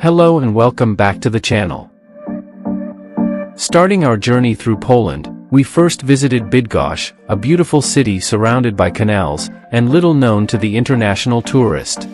Hello and welcome back to the channel. Starting our journey through Poland, we first visited Bydgoszcz, a beautiful city surrounded by canals, and little known to the international tourist.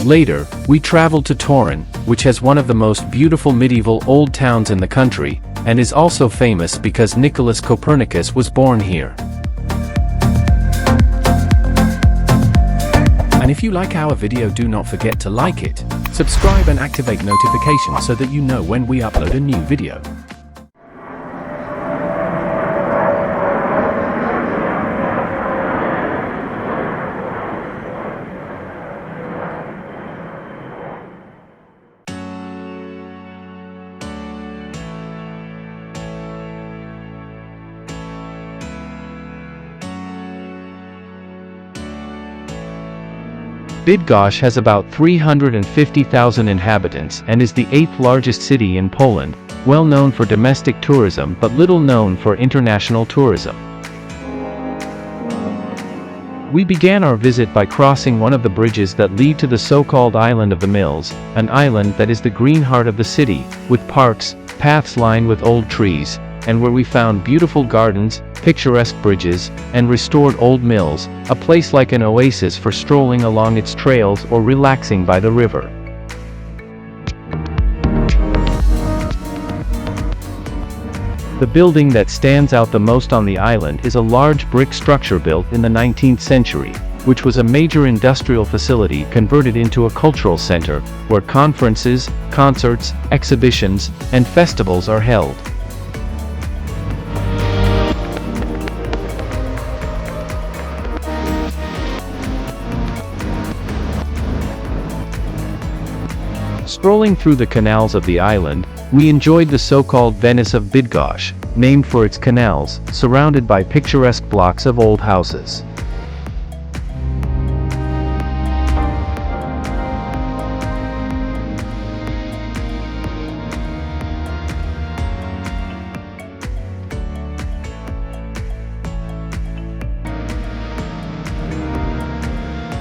Later, we traveled to Torun, which has one of the most beautiful medieval old towns in the country, and is also famous because Nicholas Copernicus was born here. And if you like our video, do not forget to like it, subscribe and activate notifications so that you know when we upload a new video. Bydgoszcz has about 350,000 inhabitants and is the 8th largest city in Poland, well known for domestic tourism but little known for international tourism. We began our visit by crossing one of the bridges that lead to the so-called Island of the Mills, an island that is the green heart of the city, with parks, paths lined with old trees, and where we found beautiful gardens, picturesque bridges, and restored old mills, a place like an oasis for strolling along its trails or relaxing by the river. The building that stands out the most on the island is a large brick structure built in the 19th century, which was a major industrial facility converted into a cultural center, where conferences, concerts, exhibitions, and festivals are held. Strolling through the canals of the island, we enjoyed the so-called Venice of Bydgoszcz, named for its canals, surrounded by picturesque blocks of old houses.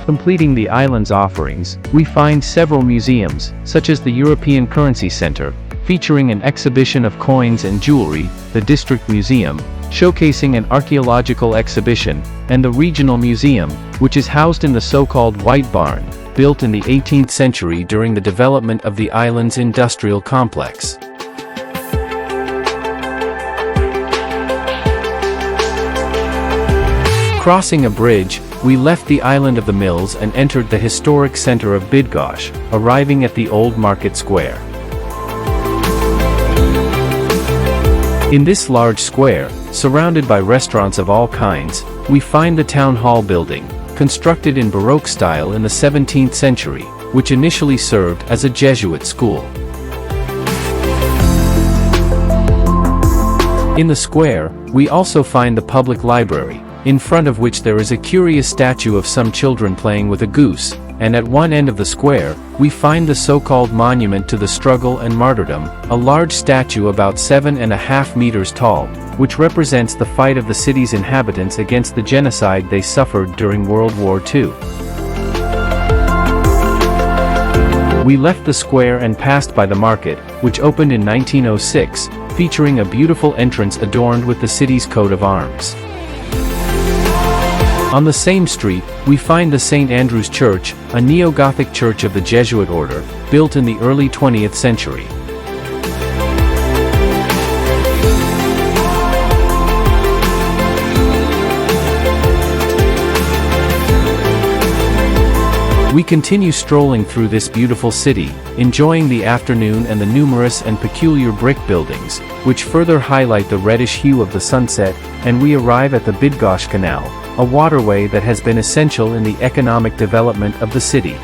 Completing the island's offerings, we find several museums, such as the European Currency Center, featuring an exhibition of coins and jewelry, the District Museum, showcasing an archaeological exhibition, and the Regional Museum, which is housed in the so-called White Barn, built in the 18th century during the development of the island's industrial complex. Crossing a bridge, we left the Island of the Mills and entered the historic center of Bydgoszcz, arriving at the Old Market Square. In this large square, surrounded by restaurants of all kinds, we find the Town Hall building, constructed in Baroque style in the 17th century, which initially served as a Jesuit school. In the square, we also find the public library, in front of which there is a curious statue of some children playing with a goose, and at one end of the square, we find the so-called Monument to the Struggle and Martyrdom, a large statue about 7.5 meters tall, which represents the fight of the city's inhabitants against the genocide they suffered during World War II. We left the square and passed by the market, which opened in 1906, featuring a beautiful entrance adorned with the city's coat of arms. On the same street, we find the St. Andrew's Church, a neo-Gothic church of the Jesuit order, built in the early 20th century. We continue strolling through this beautiful city, enjoying the afternoon and the numerous and peculiar brick buildings, which further highlight the reddish hue of the sunset, and we arrive at the Bydgoszcz Canal, a waterway that has been essential in the economic development of the city.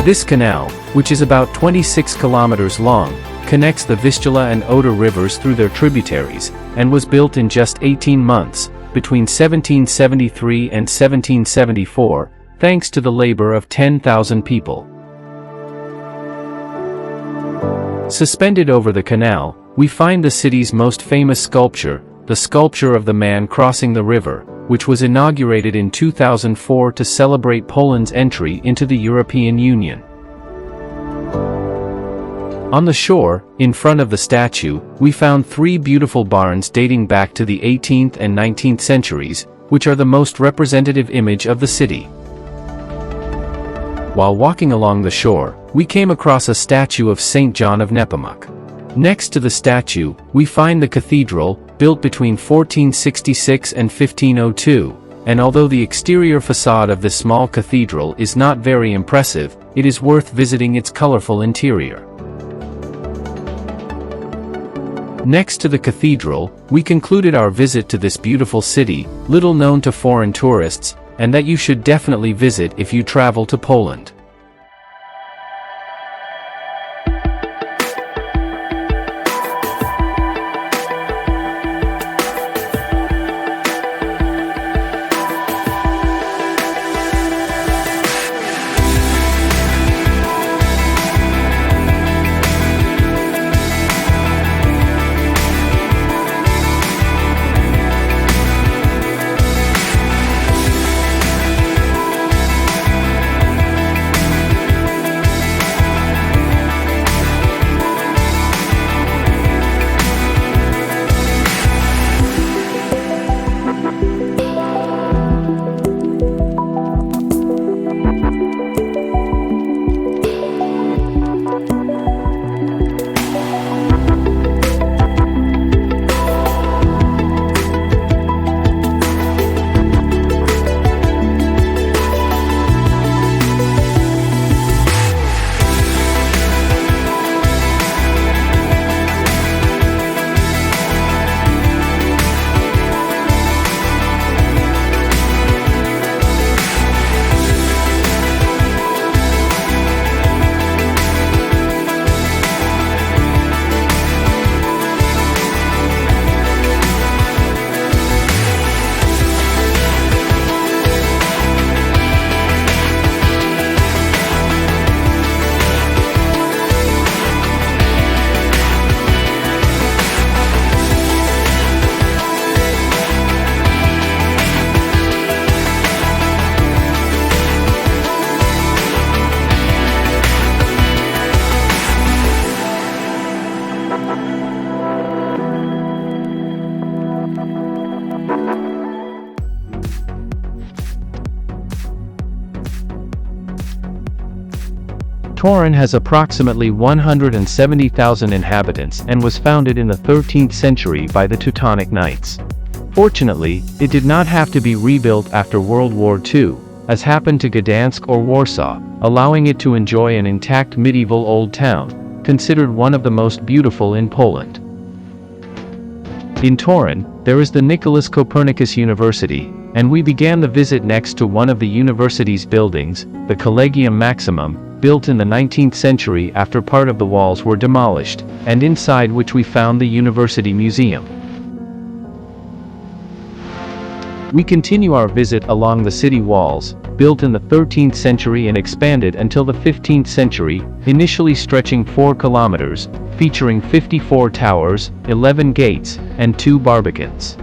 This canal, which is about 26 kilometers long, connects the Vistula and Oder rivers through their tributaries, and was built in just 18 months, between 1773 and 1774, thanks to the labor of 10,000 people. Suspended over the canal, we find the city's most famous sculpture, the sculpture of the man crossing the river, which was inaugurated in 2004 to celebrate Poland's entry into the European Union. On the shore, in front of the statue, we found 3 beautiful barns dating back to the 18th and 19th centuries, which are the most representative image of the city. While walking along the shore, we came across a statue of St. John of Nepomuk. Next to the statue, we find the cathedral, built between 1466 and 1502, and although the exterior facade of this small cathedral is not very impressive, it is worth visiting its colorful interior. Next to the cathedral, we concluded our visit to this beautiful city, little known to foreign tourists, and that you should definitely visit if you travel to Poland. Torun has approximately 170,000 inhabitants and was founded in the 13th century by the Teutonic Knights. Fortunately, it did not have to be rebuilt after World War II, as happened to Gdansk or Warsaw, allowing it to enjoy an intact medieval old town, considered one of the most beautiful in Poland. In Torun, there is the Nicholas Copernicus University, and we began the visit next to one of the university's buildings, the Collegium Maximum, built in the 19th century after part of the walls were demolished, and inside which we found the University Museum. We continue our visit along the city walls, built in the 13th century and expanded until the 15th century, initially stretching 4 kilometers, featuring 54 towers, 11 gates, and 2 barbicans.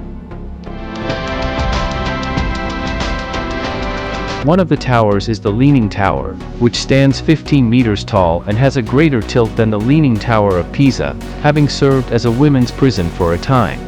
One of the towers is the Leaning Tower, which stands 15 meters tall and has a greater tilt than the Leaning Tower of Pisa, having served as a women's prison for a time.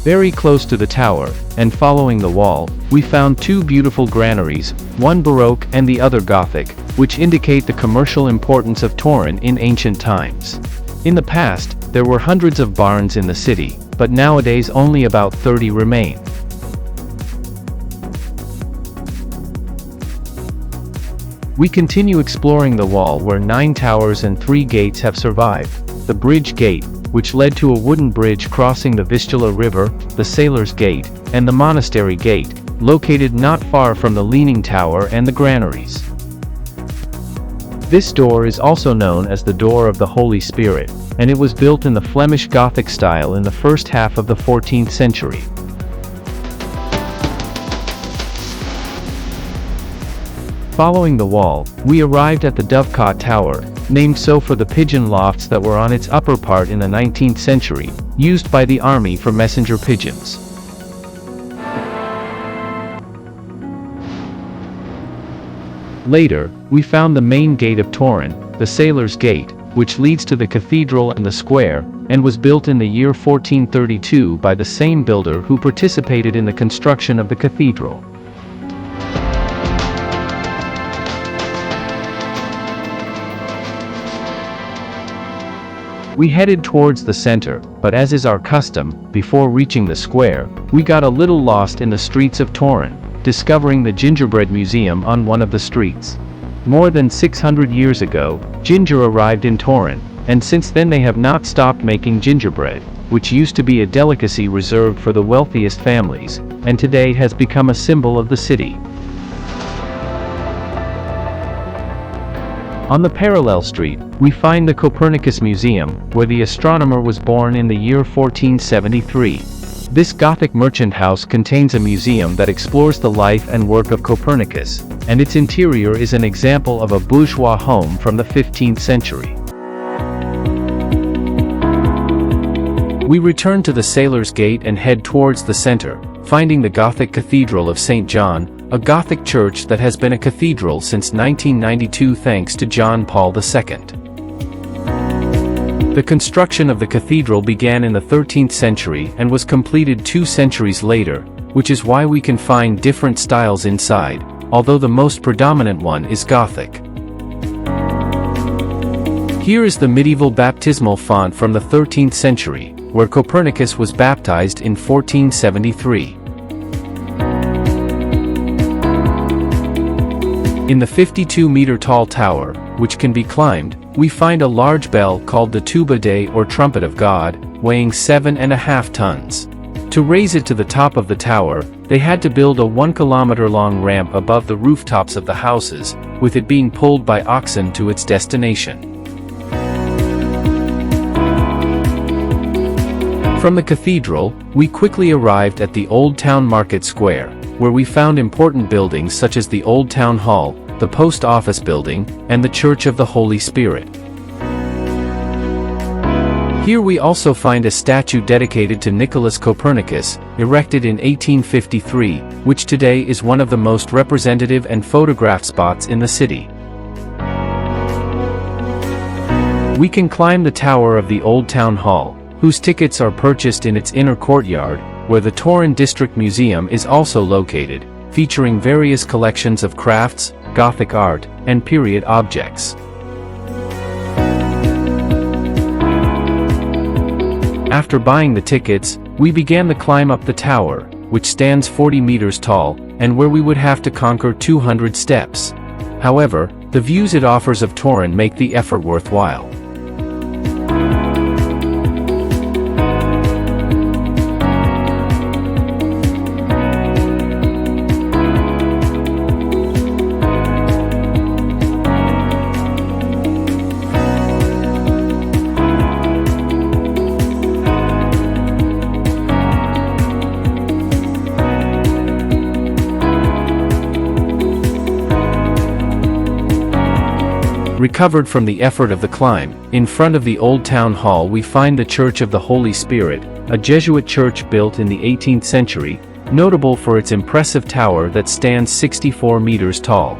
Very close to the tower, and following the wall, we found 2 beautiful granaries, one Baroque and the other Gothic, which indicate the commercial importance of Torun in ancient times. In the past, there were hundreds of barns in the city, but nowadays only about 30 remain. We continue exploring the wall where 9 towers and 3 gates have survived. The Bridge Gate, which led to a wooden bridge crossing the Vistula River, the Sailor's Gate, and the Monastery Gate, located not far from the Leaning Tower and the granaries. This door is also known as the Door of the Holy Spirit, and it was built in the Flemish Gothic style in the first half of the 14th century. Following the wall, we arrived at the Dovecot Tower, named so for the pigeon lofts that were on its upper part in the 19th century, used by the army for messenger pigeons. Later, we found the main gate of Torun, the Sailor's Gate, which leads to the cathedral and the square, and was built in the year 1432 by the same builder who participated in the construction of the cathedral. We headed towards the center, but as is our custom, before reaching the square, we got a little lost in the streets of Torun, discovering the Gingerbread Museum on one of the streets. More than 600 years ago, ginger arrived in Torun, and since then they have not stopped making gingerbread, which used to be a delicacy reserved for the wealthiest families, and today has become a symbol of the city. On the parallel street, we find the Copernicus Museum, where the astronomer was born in the year 1473. This Gothic merchant house contains a museum that explores the life and work of Copernicus, and its interior is an example of a bourgeois home from the 15th century. We return to the Sailor's Gate and head towards the center, finding the Gothic Cathedral of St. John, a Gothic church that has been a cathedral since 1992 thanks to John Paul II. The construction of the cathedral began in the 13th century and was completed 2 centuries later, which is why we can find different styles inside, although the most predominant one is Gothic. Here is the medieval baptismal font from the 13th century, where Copernicus was baptized in 1473. In the 52-meter-tall tower, which can be climbed, we find a large bell called the Tuba Dei or Trumpet of God, weighing 7.5 tons. To raise it to the top of the tower, they had to build a 1-kilometer-long ramp above the rooftops of the houses, with it being pulled by oxen to its destination. From the cathedral, we quickly arrived at the Old Town Market Square, where we found important buildings such as the Old Town Hall, the Post Office Building, and the Church of the Holy Spirit. Here we also find a statue dedicated to Nicholas Copernicus, erected in 1853, which today is one of the most representative and photographed spots in the city. We can climb the tower of the Old Town Hall, whose tickets are purchased in its inner courtyard, where the Torun District Museum is also located, featuring various collections of crafts, Gothic art, and period objects. After buying the tickets, we began the climb up the tower, which stands 40 meters tall, and where we would have to conquer 200 steps. However, the views it offers of Torun make the effort worthwhile. Recovered from the effort of the climb, in front of the Old Town Hall we find the Church of the Holy Spirit, a Jesuit church built in the 18th century, notable for its impressive tower that stands 64 meters tall.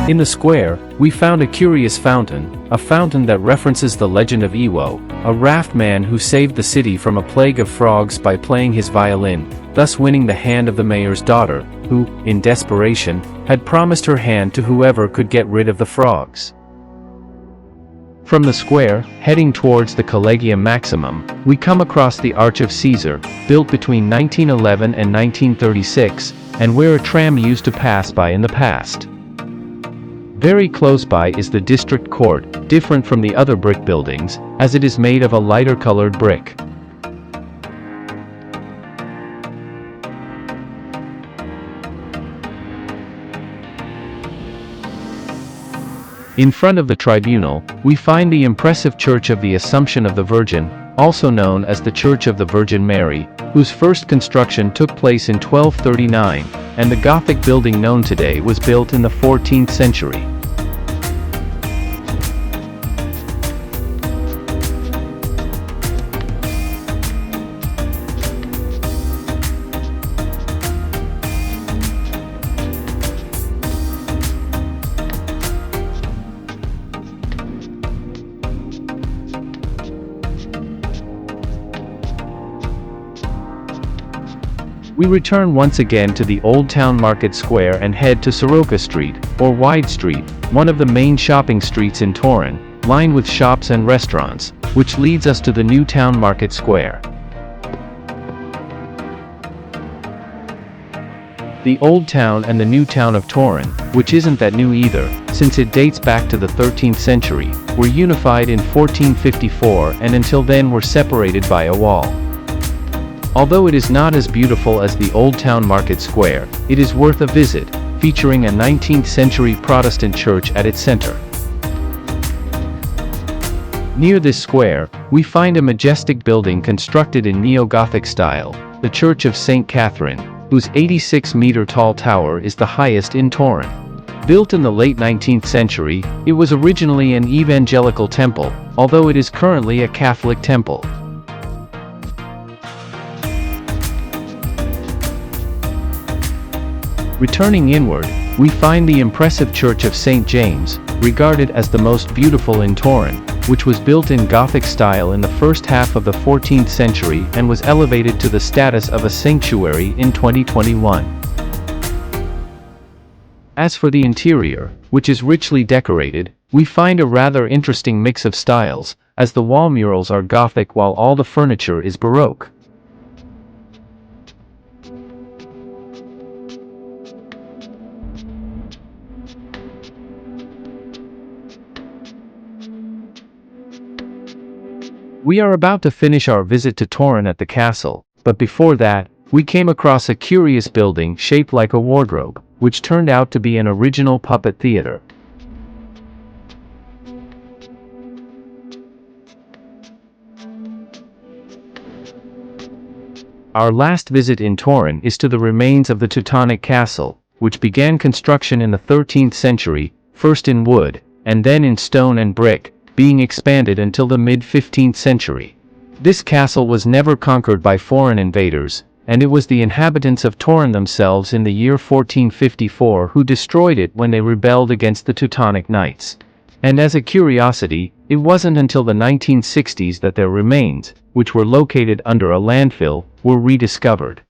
In the square, we found a curious fountain, a fountain that references the legend of Iwo, a raft man who saved the city from a plague of frogs by playing his violin, thus winning the hand of the mayor's daughter, who, in desperation, had promised her hand to whoever could get rid of the frogs. From the square, heading towards the Collegium Maximum, we come across the Arch of Caesar, built between 1911 and 1936, and where a tram used to pass by in the past. Very close by is the District Court, different from the other brick buildings, as it is made of a lighter colored brick. In front of the tribunal, we find the impressive Church of the Assumption of the Virgin, also known as the Church of the Virgin Mary, whose first construction took place in 1239, and the Gothic building known today was built in the 14th century. We return once again to the Old Town Market Square and head to Soroka Street, or Wide Street, one of the main shopping streets in Torun, lined with shops and restaurants, which leads us to the new Town Market Square. The Old Town and the New Town of Torun, which isn't that new either, since it dates back to the 13th century, were unified in 1454 and until then were separated by a wall. Although it is not as beautiful as the Old Town Market Square, it is worth a visit, featuring a 19th century Protestant church at its center. Near this square, we find a majestic building constructed in Neo-Gothic style, the Church of St. Catherine, whose 86-meter-tall tower is the highest in Torun. Built in the late 19th century, it was originally an evangelical temple, although it is currently a Catholic temple. Returning inward, we find the impressive Church of St. James, regarded as the most beautiful in Torun, which was built in Gothic style in the first half of the 14th century and was elevated to the status of a sanctuary in 2021. As for the interior, which is richly decorated, we find a rather interesting mix of styles, as the wall murals are Gothic while all the furniture is Baroque. We are about to finish our visit to Torun at the castle, but before that, we came across a curious building shaped like a wardrobe, which turned out to be an original puppet theater. Our last visit in Torun is to the remains of the Teutonic Castle, which began construction in the 13th century, first in wood, and then in stone and brick, being expanded until the mid-15th century. This castle was never conquered by foreign invaders, and it was the inhabitants of Torun themselves in the year 1454 who destroyed it when they rebelled against the Teutonic Knights. And as a curiosity, it wasn't until the 1960s that their remains, which were located under a landfill, were rediscovered.